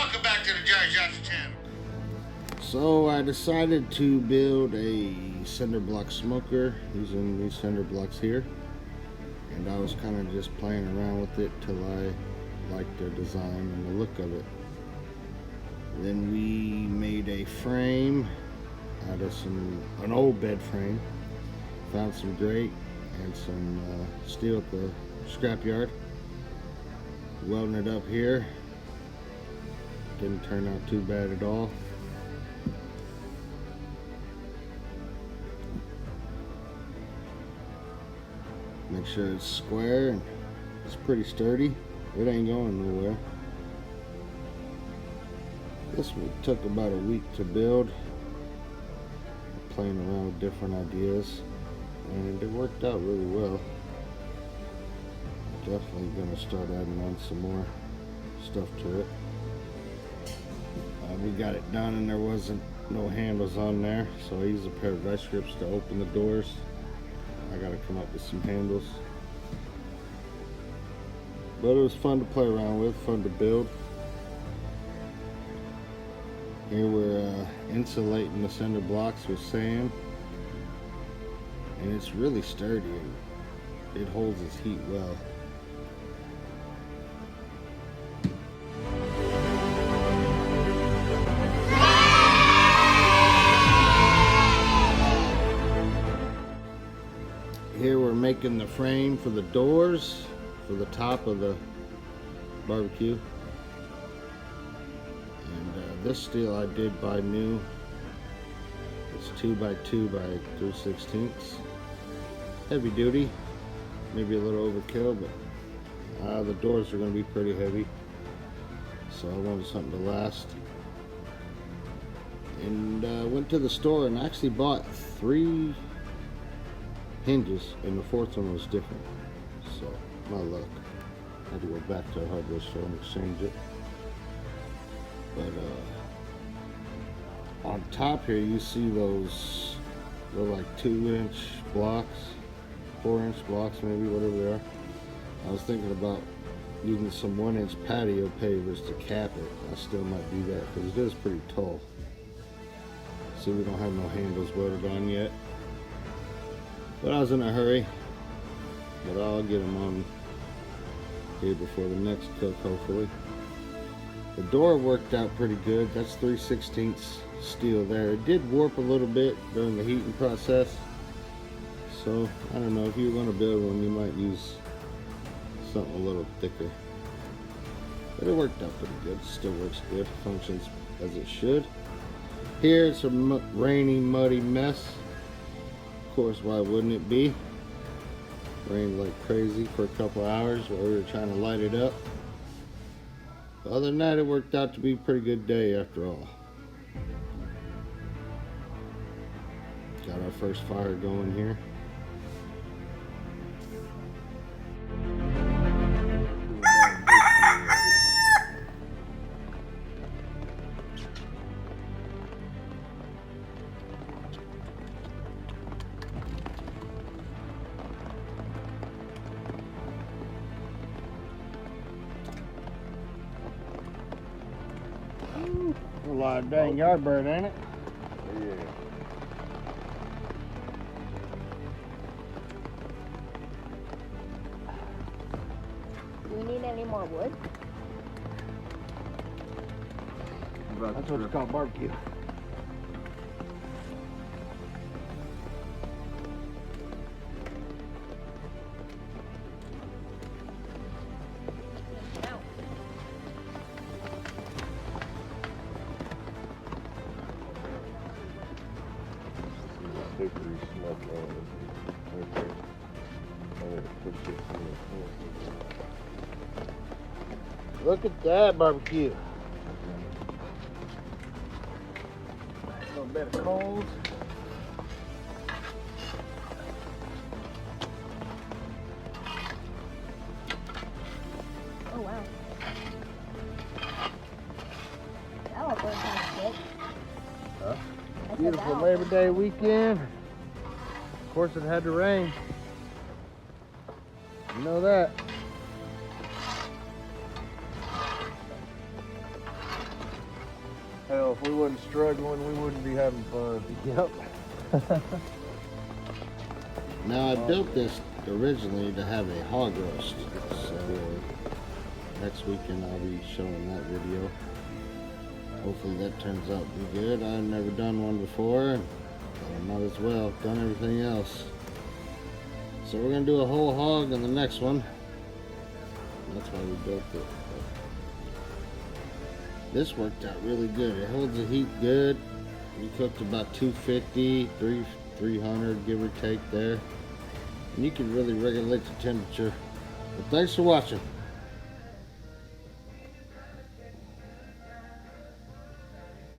Welcome back to the Jerry Johnson channel. So I decided to build a cinder block smoker using these cinder blocks here, and I was kind of just playing around with it till I liked the design and the look of it. Then we made a frame out of an old bed frame. Found some grate and some steel at the scrapyard. Welding it up here. Didn't turn out too bad at all. Make sure it's square and it's pretty sturdy. It ain't going nowhere. This one took about a week to build. Playing around with different ideas, and it worked out really well. Definitely gonna start adding on some more stuff to it. We got it done and there wasn't no handles on there, so I used a pair of vice grips to open the doors. I gotta come up with some handles. But it was fun to play around with, fun to build. Here we're insulating the cinder blocks with sand, and it's really sturdy and it holds its heat well. Here we're making the frame for the doors for the top of the barbecue. This steel I did buy new. It's 2x2 by 3/16. Heavy duty, maybe a little overkill, but the doors are going to be pretty heavy, so I wanted something to last. And went to the store and actually bought 3 hinges, and the 4th one was different. So my luck. I had to go back to a hardware store and exchange it. But on top here you see those, they're like 2-inch blocks, 4-inch blocks maybe, whatever they are. I was thinking about using some 1-inch patio pavers to cap it. I still might do that because it is pretty tall. See, we don't have no handles welded on yet. But I was in a hurry. But I'll get them on here before the next cook, hopefully. The door worked out pretty good. That's 3/16 steel there. It did warp a little bit during the heating process. So, I don't know, if you're going to build one, you might use something a little thicker. But it worked out pretty good. It still works good. Functions as it should. Here it's a rainy, muddy mess. Of course, why wouldn't it be? Rained like crazy for a couple hours while we were trying to light it up. Other than that, it worked out to be a pretty good day after all. Got our first fire going here. A lot of dang yardbird, ain't it? Yeah. Do we need any more wood? That's what it's called, barbecue. Hickory smoke on it. Okay. I'm gonna push it through. Look at that barbecue. A little bit of coals. Oh wow. That'll burn kind of good. Huh? I said Beautiful that'll Labor burn Day kind of weekend. Of course, it had to rain. You know that. Hell, if we wasn't struggling, we wouldn't be having fun. Yep. Now, I built this originally to have a hog roast, so next weekend I'll be showing that video. Hopefully that turns out to be good. I've never done one before, and I might as well have done everything else. So we're going to do a whole hog in the next one. That's why we built it. This worked out really good. It holds the heat good. We cooked about 250, 300, give or take there. And you can really regulate the temperature. But thanks for watching.